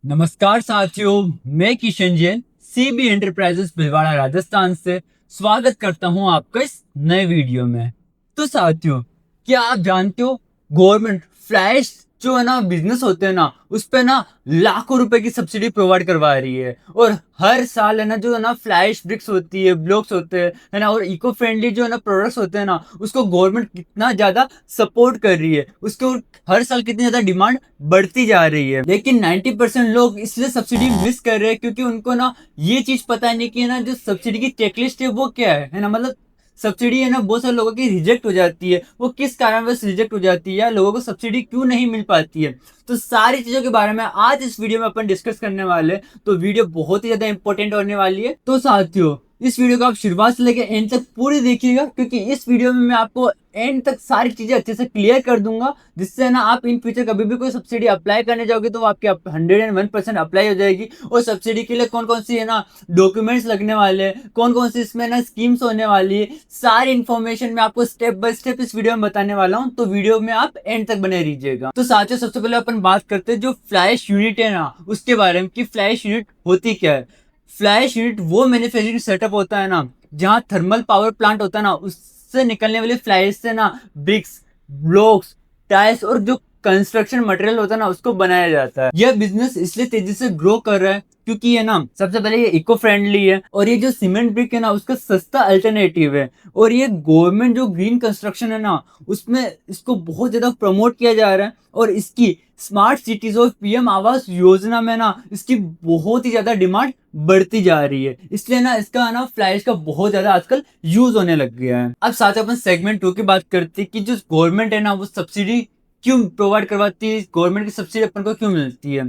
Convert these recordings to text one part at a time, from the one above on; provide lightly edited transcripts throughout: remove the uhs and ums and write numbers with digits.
नमस्कार साथियों, मैं किशन जैन सीबी एंटरप्राइजेस भिलवाड़ा राजस्थान से स्वागत करता हूं आपका इस नए वीडियो में। तो साथियों, क्या आप जानते हो गवर्नमेंट फ्लैश जो है ना बिजनेस होते हैं ना उस पे ना लाखों रुपए की सब्सिडी प्रोवाइड करवा रही है। और हर साल है ना जो है ना फ्लैश ब्रिक्स होती है, ब्लॉक्स होते हैं है ना, और इको फ्रेंडली जो है ना प्रोडक्ट्स होते हैं ना उसको गवर्नमेंट कितना ज्यादा सपोर्ट कर रही है, उसको हर साल कितनी ज्यादा डिमांड बढ़ती जा रही है। लेकिन 90% लोग इसलिए सब्सिडी मिस कर रहे हैं क्योंकि उनको ना ये चीज पता नहीं कि ना जो सब्सिडी की चेकलिस्ट है वो क्या है ना। मतलब सब्सिडी है ना बहुत सारे लोगों की रिजेक्ट हो जाती है, वो किस कारणवश रिजेक्ट हो जाती है या लोगों को सब्सिडी क्यों नहीं मिल पाती है। तो सारी चीजों के बारे में आज इस वीडियो में अपन डिस्कस करने वाले हैं। तो वीडियो बहुत ही ज्यादा इंपॉर्टेंट होने वाली है। तो साथियों, इस वीडियो को आप शुरुआत से लेकर एंड तक पूरी देखिएगा क्योंकि इस वीडियो में मैं आपको एंड तक सारी चीजें अच्छे से क्लियर कर दूंगा, जिससे ना आप इन फ्यूचर कभी भी कोई सब्सिडी अप्लाई करने जाओगे तो आपके 101% अप्लाई हो जाएगी। और सब्सिडी के लिए कौन कौन सी है ना डॉक्यूमेंट्स लगने वाले हैं, कौन कौन सी इसमें ना स्कीम्स होने वाली है, सारी इन्फॉर्मेशन मैं आपको स्टेप बाय स्टेप इस वीडियो में बताने वाला हूँ। तो वीडियो में आप एंड तक बने रहिएगा। तो साथियों, सबसे पहले अपन बात करते हैं जो फ्लैश यूनिट है ना उसके बारे में कि फ्लैश यूनिट होती क्या है। फ्लैश यूनिट वो मैन्युफैक्चरिंग सेटअप होता है ना जहाँ थर्मल पावर प्लांट होता है ना उससे निकलने वाली फ्लैश से ना ब्रिक्स, ब्लॉक्स, टाइल्स और जो कंस्ट्रक्शन मटेरियल होता है ना उसको बनाया जाता है। यह बिजनेस इसलिए तेजी से ग्रो कर रहा है क्योंकि ये ना सबसे पहले ये इको फ्रेंडली है और ये जो सीमेंट ब्रिक है ना उसका सस्ता अल्टरनेटिव है। और ये गवर्नमेंट जो ग्रीन कंस्ट्रक्शन है ना उसमें इसको बहुत ज्यादा प्रमोट किया जा रहा है। और इसकी स्मार्ट सिटीज और पीएम आवास योजना में ना इसकी बहुत ही ज्यादा डिमांड बढ़ती जा रही है, इसलिए ना इसका ना फ्लैश का बहुत ज्यादा आजकल यूज होने लग गया है। अब साथ ही अपन सेगमेंट 2 की बात करते हैं कि जो गवर्नमेंट है ना वो सब्सिडी क्यों प्रोवाइड करवाती है, गवर्नमेंट की सब्सिडी अपन को क्यों मिलती है।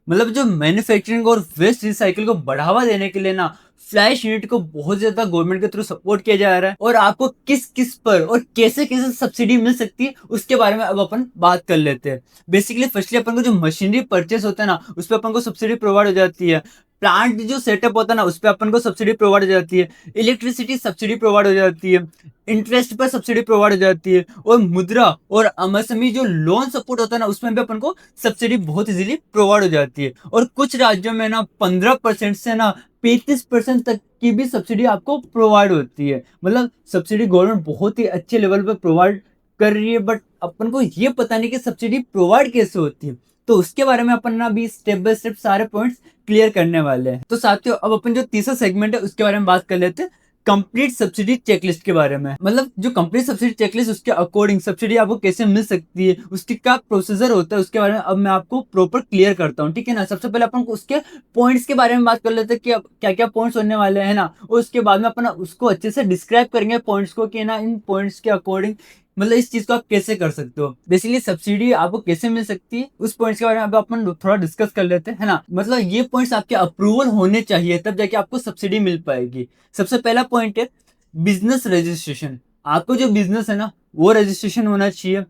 मतलब जो मैन्युफैक्चरिंग और वेस्ट रिसाइकिल को बढ़ावा देने के लिए ना फ्लैश यूनिट को बहुत ज्यादा गवर्नमेंट के थ्रू सपोर्ट किया जा रहा है। और आपको किस किस पर और कैसे कैसे सब्सिडी मिल सकती है उसके बारे में अब अपन बात कर लेते हैं। बेसिकली फर्स्टली अपन को जो मशीनरी परचेस होता है ना उस पर अपन को सब्सिडी प्रोवाइड हो जाती है। प्लांट जो सेटअप होता है ना उस पर अपन को सब्सिडी प्रोवाइड हो जाती है। इलेक्ट्रिसिटी सब्सिडी प्रोवाइड हो जाती है। इंटरेस्ट पर सब्सिडी प्रोवाइड हो जाती है। और मुद्रा और एमएसएमई जो लोन सपोर्ट होता है ना उसमें भी अपन को सब्सिडी बहुत इजीली प्रोवाइड हो जाती है। और कुछ राज्यों में ना 15% से ना 35% तक की भी सब्सिडी आपको प्रोवाइड होती है। मतलब सब्सिडी गवर्नमेंट बहुत ही अच्छे लेवल पर प्रोवाइड कर रही है, बट अपन को ये पता नहीं कि सब्सिडी प्रोवाइड कैसे होती है। तो उसके बारे में अपन ना भी स्टेप बाय स्टेप सारे पॉइंट्स क्लियर करने वाले हैं। तो साथियों, अब अपन जो तीसरा सेगमेंट है उसके बारे में बात कर लेते हैं, कंप्लीट सब्सिडी चेकलिस्ट के बारे में। मतलब जो कंप्लीट सब्सिडी चेकलिस्ट उसके अकॉर्डिंग सब्सिडी आपको कैसे मिल सकती है, उसकी क्या प्रोसीजर होता है, उसके बारे में अब मैं आपको प्रॉपर क्लियर करता हूँ। ठीक है ना। सबसे पहले अपन उसके पॉइंट्स के बारे में बात कर लेते हैं कि अब क्या क्या पॉइंट्स होने वाले हैं ना, और उसके बाद में अपन उसको अच्छे से डिस्क्राइब करेंगे पॉइंट्स को कि ना इन पॉइंट्स के अकॉर्डिंग मतलब इस चीज को आप कैसे कर सकते हो। बेसिकली सब्सिडी आपको कैसे मिल सकती है उस पॉइंट्स के बारे में अब अपन थोड़ा डिस्कस कर लेते हैं, है ना। मतलब ये पॉइंट्स आपके अप्रूवल होने चाहिए तब जाके आपको सब्सिडी मिल पाएगी। सबसे पहला पॉइंट है बिजनेस रजिस्ट्रेशन। आपको जो बिजनेस है ना वो रजिस्ट्रेशन होना चाहिए।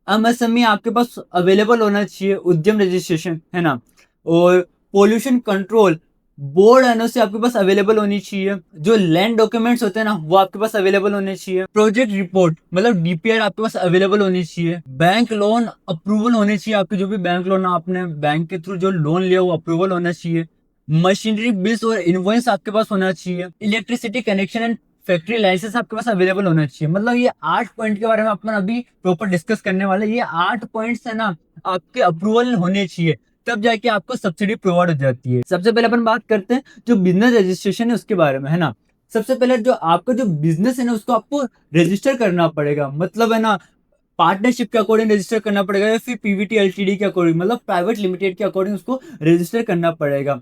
एमएसएमई आपके पास अवेलेबल होना चाहिए, उद्यम रजिस्ट्रेशन, है ना। और पोल्यूशन कंट्रोल बोर्ड एनओसी आपके पास अवेलेबल होनी चाहिए। जो लैंड डॉक्यूमेंट्स होते हैं ना वो आपके पास अवेलेबल होने चाहिए। प्रोजेक्ट रिपोर्ट मतलब डीपीआर आपके पास अवेलेबल होनी चाहिए। बैंक लोन अप्रूवल होने चाहिए, आपके जो भी बैंक लोन आपने बैंक के थ्रू जो लोन लिया वो अप्रूवल होना चाहिए। मशीनरी बिल्स और इनवॉइस आपके पास होना चाहिए। Electricity connection and factory license आपके पास अवेलेबल होना चाहिए। मतलब ये 8 पॉइंट के बारे में अपन अभी प्रॉपर डिस्कस करने वाले हैं। ये 8 पॉइंट्स है ना आपके अप्रूवल होने चाहिए, तब जाके आपको सब्सिडी प्रोवाइड हो जाती है। सबसे पहले अपन बात करते हैं जो बिजनेस रजिस्ट्रेशन है उसके बारे में, है ना। सबसे पहले जो आपका जो बिजनेस है ना उसको आपको रजिस्टर करना पड़ेगा। मतलब है ना पार्टनरशिप के अकॉर्डिंग रजिस्टर करना पड़ेगा या फिर पीवीटी एलटीडी के अकॉर्डिंग मतलब प्राइवेट लिमिटेड के अकॉर्डिंग उसको रजिस्टर करना पड़ेगा।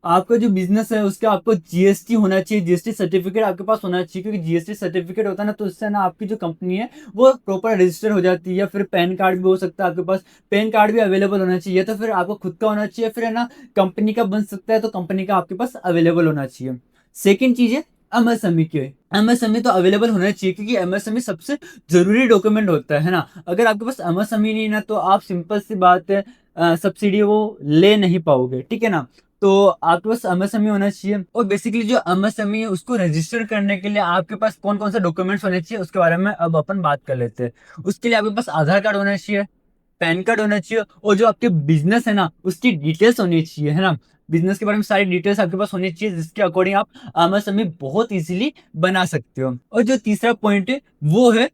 आपका जो बिजनेस है उसका आपको जीएसटी होना चाहिए, जीएसटी सर्टिफिकेट आपके पास होना चाहिए, क्योंकि जीएसटी सर्टिफिकेट होता है ना तो उससे ना आपकी जो कंपनी है वो प्रॉपर रजिस्टर हो जाती है। या फिर पैन कार्ड भी हो सकता है आपके पास, पैन कार्ड भी अवेलेबल होना चाहिए। तो फिर आपको खुद का होना चाहिए, फिर है ना कंपनी का बन सकता है तो कंपनी का आपके पास अवेलेबल होना चाहिए। सेकेंड चीज है एमएसएमई के। एमएसएमई तो अवेलेबल होना चाहिए क्योंकि एमएसएमई सबसे जरूरी डॉक्यूमेंट होता है ना। अगर आपके पास एमएसएमई नहीं ना तो आप सिंपल सी बात है सब्सिडी वो ले नहीं पाओगे। ठीक है ना। तो आपके पास एमएसएमई होना चाहिए। और बेसिकली जो एमएसएमई है उसको रजिस्टर करने के लिए आपके पास कौन कौन से डॉक्यूमेंट्स होने चाहिए उसके बारे में अब अपन बात कर लेते हैं। उसके लिए आपके पास आधार कार्ड होना चाहिए, पैन कार्ड होना चाहिए और जो आपके बिजनेस है ना उसकी डिटेल्स होनी चाहिए, है ना। बिजनेस के बारे में सारी डिटेल्स आपके पास होनी चाहिए, जिसके अकॉर्डिंग आप आमदनी समय बहुत इजीली बना सकते हो। और जो तीसरा पॉइंट है वो है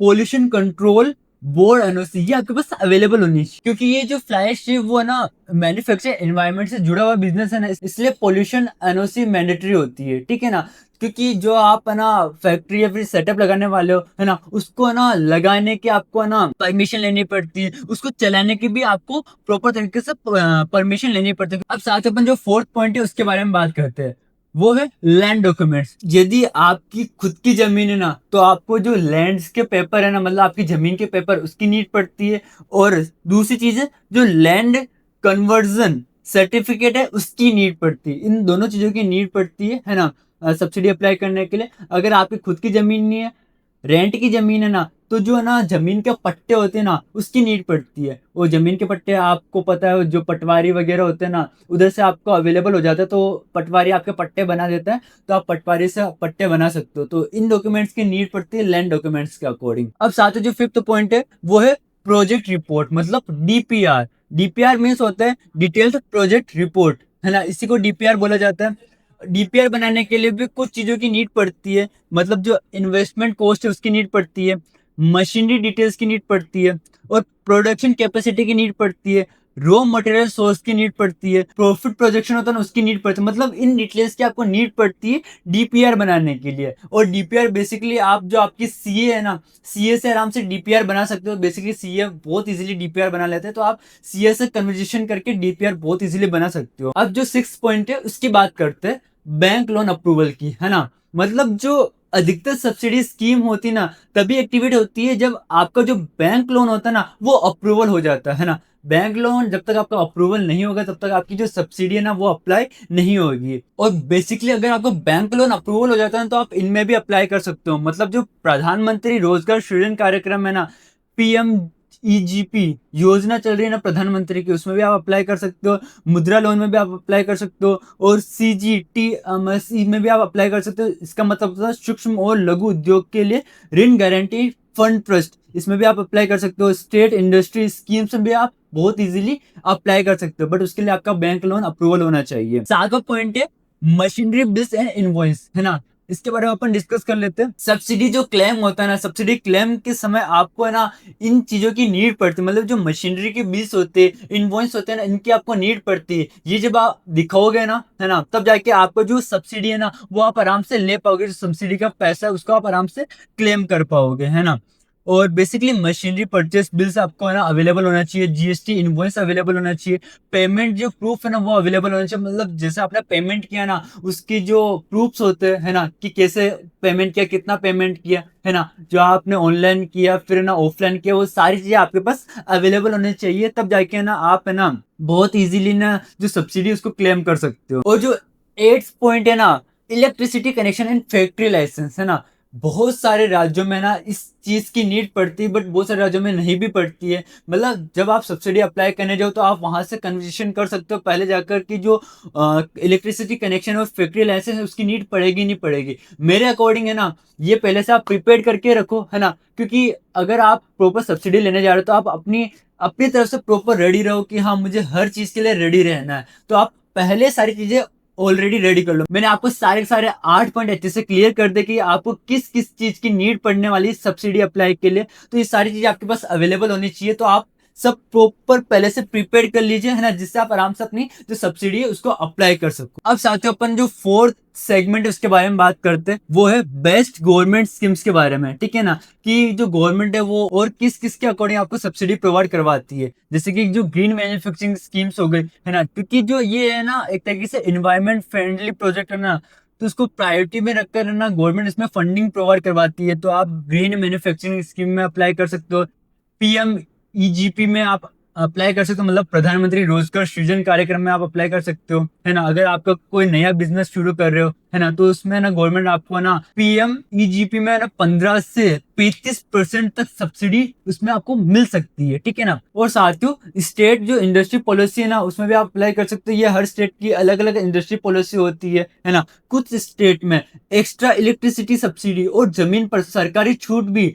पोल्यूशन कंट्रोल बोर्ड एनओसी, ये आपके पास अवेलेबल होनी चाहिए, क्योंकि ये जो फ्लाई ऐश है वो है ना मैन्युफैक्चर एनवायरनमेंट से जुड़ा हुआ बिजनेस है ना, इसलिए पोल्यूशन एनओसी मैंडेटरी होती है, ठीक है ना। क्योंकि जो आप है ना फैक्ट्री या फिर सेटअप लगाने वाले हो, है ना, उसको है ना लगाने की आपको है ना परमिशन लेनी पड़ती है, उसको चलाने की भी आपको प्रॉपर तरीके से परमिशन लेनी पड़ती है। अब साथ अपन जो फोर्थ पॉइंट है उसके बारे में बात करते हैं, वो है लैंड डॉक्यूमेंट्स। यदि आपकी खुद की जमीन है ना तो आपको जो लैंड्स के पेपर है ना, मतलब आपकी जमीन के पेपर, उसकी नीड पड़ती है। और दूसरी चीज है जो लैंड कन्वर्जन सर्टिफिकेट है उसकी नीड पड़ती है। इन दोनों चीजों की नीड पड़ती है ना सब्सिडी अप्लाई करने के लिए। अगर आपकी खुद की जमीन नहीं है, रेंट की जमीन है ना, तो जो है ना जमीन के पट्टे होते हैं ना उसकी नीड पड़ती है। वो जमीन के पट्टे आपको पता है, जो पटवारी वगैरह होते हैं ना उधर से आपको अवेलेबल हो जाता है, तो पटवारी आपके पट्टे बना देता है, तो आप पटवारी से पट्टे बना सकते हो। तो इन डॉक्यूमेंट्स की नीड पड़ती है लैंड डॉक्यूमेंट्स के अकॉर्डिंग। अब साथ ही जो फिफ्थ पॉइंट है वो है प्रोजेक्ट रिपोर्ट, मतलब डीपीआर। डीपीआर मीन्स होता है डिटेल्ड प्रोजेक्ट रिपोर्ट, है ना, इसी को डीपीआर बोला जाता है। डीपीआर बनाने के लिए भी कुछ चीजों की नीड पड़ती है, मतलब जो इन्वेस्टमेंट कॉस्ट है उसकी नीड पड़ती है, मशीनरी डिटेल्स की नीड पड़ती है, और प्रोडक्शन कैपेसिटी की नीड पड़ती है, रॉ मटेरियल सोर्स की नीड पड़ती है, प्रॉफिट प्रोजेक्शन होता है ना उसकी नीड पड़ती है। मतलब इन डिटेल्स की आपको नीड पड़ती है डीपीआर बनाने के लिए। और डीपीआर बेसिकली आप जो आपकी सीए है ना, सीए से आराम से डीपीआर बना सकते हो। बेसिकली सीए बहुत इजीली डीपीआर बना लेते हैं, तो आप सीए से कन्वर्जेशन करके डीपीआर बहुत इजीली बना सकते हो। अब जो सिक्स पॉइंट है उसकी बात करते हैं, बैंक लोन अप्रूवल की, है ना। मतलब जो अधिकतर सब्सिडी स्कीम होती ना तभी एक्टिवेट होती है जब आपका जो बैंक लोन होता है ना वो अप्रूवल हो जाता है ना। बैंक लोन जब तक आपका अप्रूवल नहीं होगा तब तक आपकी जो सब्सिडी है ना वो अप्लाई नहीं होगी। और बेसिकली अगर आपको बैंक लोन अप्रूवल हो जाता है तो आप इनमें भी अप्लाई कर सकते हो। मतलब जो प्रधानमंत्री रोजगार सृजन कार्यक्रम है ना, पीएम ईजीपी योजना चल रही है ना प्रधानमंत्री की, उसमें भी आप अप्लाई कर सकते हो। मुद्रा लोन में भी आप अप्लाई कर सकते हो, और सीजीटीएमएसई में भी आप अप्लाई कर सकते हो। इसका मतलब होता है सूक्ष्म और लघु उद्योग के लिए ऋण गारंटी फंड ट्रस्ट, इसमें भी आप अप्लाई कर सकते हो। स्टेट इंडस्ट्री स्कीम्स में भी आप बहुत इजीली अप्लाई कर सकते हो, बट उसके लिए आपका बैंक लोन अप्रूवल होना चाहिए। सातवां पॉइंट है मशीनरी बिल्स एंड इनवॉइस, है ना, इसके बारे में अपन डिस्कस कर लेते हैं। सब्सिडी जो क्लेम होता है ना, सब्सिडी क्लेम के समय आपको है ना इन चीजों की नीड पड़ती है। मतलब जो मशीनरी के बिल्स होते हैं, इनवॉइस होते हैं ना, इनकी आपको नीड पड़ती है। ये जब आप दिखाओगे ना, है ना, तब जाके आपको जो सब्सिडी है ना वो आप आराम से ले पाओगे। जो सब्सिडी का पैसा है उसको आप आराम से क्लेम कर पाओगे, है ना। और बेसिकली मशीनरी परचेस बिल्स आपको है ना अवेलेबल होना चाहिए, जीएसटी इनवॉइस अवेलेबल होना चाहिए, पेमेंट जो प्रूफ है ना वो अवेलेबल होना चाहिए। मतलब जैसे आपने पेमेंट किया ना उसकी जो प्रूफ्स होते हैं, है ना, कि कैसे पेमेंट किया, कितना पेमेंट किया, है ना, जो आपने ऑनलाइन किया फिर ना ऑफलाइन किया, वो सारी चीजें आपके पास अवेलेबल होनी चाहिए। तब जाके ना आप है ना बहुत इजीली ना जो सब्सिडी उसको क्लेम कर सकते हो। और जो एट्थ पॉइंट है ना, electricity connection and factory license, है ना। बहुत सारे राज्यों में ना इस चीज की नीड पड़ती है, बट बहुत सारे राज्यों में नहीं भी पड़ती है। मतलब जब आप सब्सिडी अप्लाई करने जाओ तो आप वहां से कन्वर्सेशन कर सकते हो पहले जाकर कि जो इलेक्ट्रिसिटी कनेक्शन और फैक्ट्री लाइसेंस है उसकी नीड पड़ेगी नहीं पड़ेगी। मेरे अकॉर्डिंग है ना ये पहले से आप प्रिपेयर करके रखो, है ना, क्योंकि अगर आप प्रॉपर सब्सिडी लेने जा रहे हो तो आप अपनी अपनी तरफ से प्रॉपर रेडी रहो कि हाँ मुझे हर चीज के लिए रेडी रहना है। तो आप पहले सारी चीजें ऑलरेडी रेडी कर लो। मैंने आपको सारे सारे 8 पॉइंट अच्छे से क्लियर कर दे कि आपको किस किस चीज की नीड पड़ने वाली है सब्सिडी अप्लाई के लिए। तो ये सारी चीजें आपके पास अवेलेबल होनी चाहिए, तो आप सब प्रॉपर पहले से प्रिपेयर कर लीजिए, है ना, जिससे आप आराम से अपनी जो सब्सिडी है उसको अप्लाई कर सको। अब साथियों अपन जो फोर्थ सेगमेंट उसके बारे में बात करते हैं, वो है बेस्ट गवर्नमेंट स्कीम्स के बारे में, ठीक है ना, कि जो गवर्नमेंट है वो और किस किस के अकॉर्डिंग आपको सब्सिडी प्रोवाइड करवाती है। जैसे कि जो ग्रीन मैन्युफैक्चरिंग स्कीम्स हो गई, है ना, क्योंकि जो ये है ना एक तरीके से एनवायरमेंट फ्रेंडली प्रोजेक्ट है ना, तो उसको प्रायोरिटी में रखकर है ना गवर्नमेंट इसमें फंडिंग प्रोवाइड करवाती है। तो आप ग्रीन मैन्युफैक्चरिंग स्कीम में अप्लाई कर सकते हो, पीएम ईजीपी में आप अप्लाई कर सकते हो, मतलब प्रधानमंत्री रोजगार सृजन कार्यक्रम में आप अप्लाई कर सकते हो, है ना। अगर आपका कोई नया बिजनेस शुरू कर रहे हो, है ना, तो उसमें ना गवर्नमेंट आपको ना पीएम ईजीपी में ना 15 से 35% तक सब्सिडी उसमें आपको मिल सकती है, ठीक है ना। और साथियों स्टेट जो इंडस्ट्री पॉलिसी है ना उसमें भी आप अप्लाई कर सकते हो। ये हर स्टेट की अलग अलग इंडस्ट्री पॉलिसी होती है ना। कुछ स्टेट में एक्स्ट्रा इलेक्ट्रिसिटी सब्सिडी और जमीन पर सरकारी छूट भी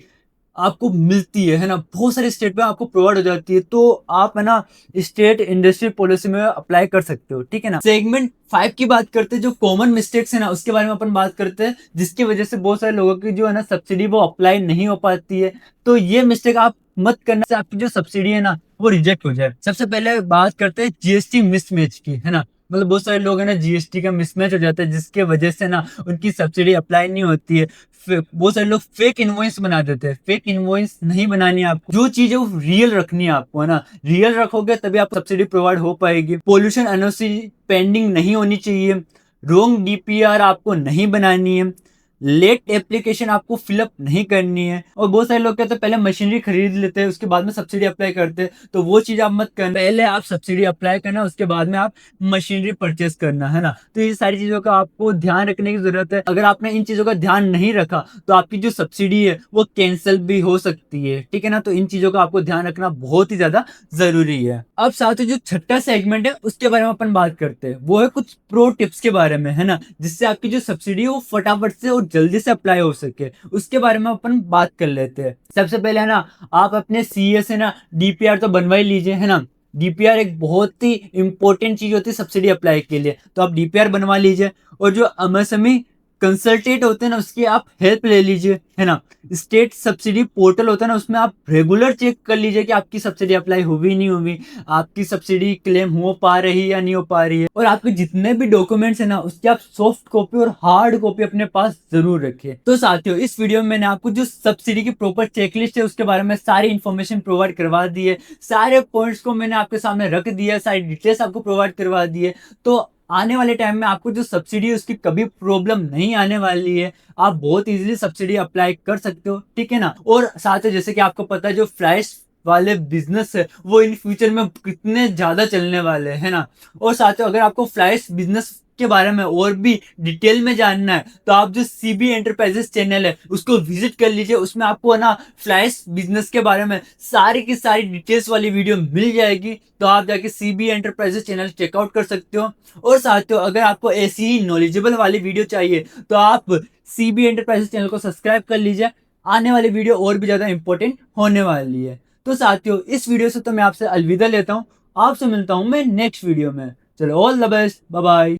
आपको मिलती है ना, बहुत सारे स्टेट में आपको प्रोवाइड हो जाती है, तो आप है ना स्टेट इंडस्ट्री पॉलिसी में अप्लाई कर सकते हो, ठीक है ना। सेगमेंट 5 की बात करते हैं, जो कॉमन मिस्टेक्स है ना उसके बारे में अपन बात करते हैं, जिसकी वजह से बहुत सारे लोगों की जो है ना सब्सिडी वो अप्लाई नहीं हो पाती है। तो ये मिस्टेक आप मत करना से आपकी जो सब्सिडी है ना वो रिजेक्ट हो जाए। सबसे पहले बात करते हैं जीएसटी मिसमैच की, है ना। मतलब बहुत सारे लोग है ना जीएसटी का मिसमैच हो जाता है, जिसके वजह से ना उनकी सब्सिडी अप्लाई नहीं होती है। बहुत सारे लोग फेक इनवॉइस बना देते हैं। फेक इनवॉइस नहीं बनानी है आपको, जो चीज है वो रियल रखनी है आपको, है ना। रियल रखोगे तभी आपको सब्सिडी प्रोवाइड हो पाएगी। पोल्यूशन एनओसी पेंडिंग नहीं होनी चाहिए। रोंग डीपीआर आपको नहीं बनानी है। लेट एप्लीकेशन आपको फिलअप नहीं करनी है। और बहुत सारे लोग कहते हैं पहले मशीनरी खरीद लेते हैं उसके बाद में सब्सिडी अप्लाई करते हैं, तो वो चीज आप मत करना। पहले आप सब्सिडी अप्लाई करना, उसके बाद में आप मशीनरी परचेस करना, है ना। तो ये सारी चीजों का आपको ध्यान रखने की जरूरत है। अगर आपने इन चीजों का ध्यान नहीं रखा तो आपकी जो सब्सिडी है वो कैंसिल भी हो सकती है, ठीक है ना। तो इन चीजों का आपको ध्यान रखना बहुत ही ज्यादा जरूरी है। अब साथ ही जो छठा सेगमेंट है उसके बारे में अपन बात करते हैं, वो है कुछ प्रो टिप्स के बारे में, है ना, जिससे आपकी जो सब्सिडी है वो फटाफट से और जल्दी से अप्लाई हो सके। उसके बारे में अपन बात कर लेते हैं। सबसे पहले है ना, आप अपने सीए से ना डीपीआर तो बनवा ही लीजिए, है ना। डीपीआर एक बहुत ही इंपॉर्टेंट चीज होती है सब्सिडी अप्लाई के लिए, तो आप डीपीआर बनवा लीजिए। और जो एमएसएमई कंसल्टेंट होते हैं ना उसकी आप हेल्प ले लीजिए, है ना। स्टेट सब्सिडी पोर्टल होता है ना, उसमें आप रेगुलर चेक कर लीजिए कि आपकी सब्सिडी अप्लाई हुई नहीं हुई, आपकी सब्सिडी क्लेम हो पा रही है या नहीं हो पा रही है। और आपके जितने भी डॉक्यूमेंट्स है ना उसकी आप सॉफ्ट कॉपी और हार्ड कॉपी अपने पास जरूर रखिए। तो साथियों, इस वीडियो में मैंने आपको जो सब्सिडी की प्रॉपर चेकलिस्ट है उसके बारे में सारी इन्फॉर्मेशन प्रोवाइड करवा दी है। सारे पॉइंट्स को मैंने आपके सामने रख दिया, सारी डिटेल्स आपको प्रोवाइड करवा दी है। तो आने वाले टाइम में आपको जो सब्सिडी है उसकी कभी प्रॉब्लम नहीं आने वाली है। आप बहुत इजीली सब्सिडी अप्लाई कर सकते हो, ठीक है ना। और साथ ही जैसे कि आपको पता है जो फ्लैश वाले बिजनेस है वो इन फ्यूचर में कितने ज्यादा चलने वाले हैं ना। और साथ ही अगर आपको फ्लैश बिजनेस के बारे में और भी डिटेल में जानना है तो आप जो सीबी एंटरप्राइजेस चैनल है उसको विजिट कर लीजिए। उसमें आपको है ना फ्लैश बिजनेस के बारे में सारी की सारी डिटेल्स वाली वीडियो मिल जाएगी, तो आप जाके सीबी एंटरप्राइजेस चैनल चेकआउट कर सकते हो। और साथियों, अगर आपको ऐसी ही नॉलेजेबल वाली वीडियो चाहिए तो आप सीबी एंटरप्राइजेस चैनल को सब्सक्राइब कर लीजिए। आने वाली वीडियो और भी ज्यादा इंपॉर्टेंट होने वाली है। तो साथियों, इस वीडियो से तो मैं आपसे अलविदा लेता हूँ। आपसे मिलता हूँ मैं नेक्स्ट वीडियो में। चलो, all the best, bye bye.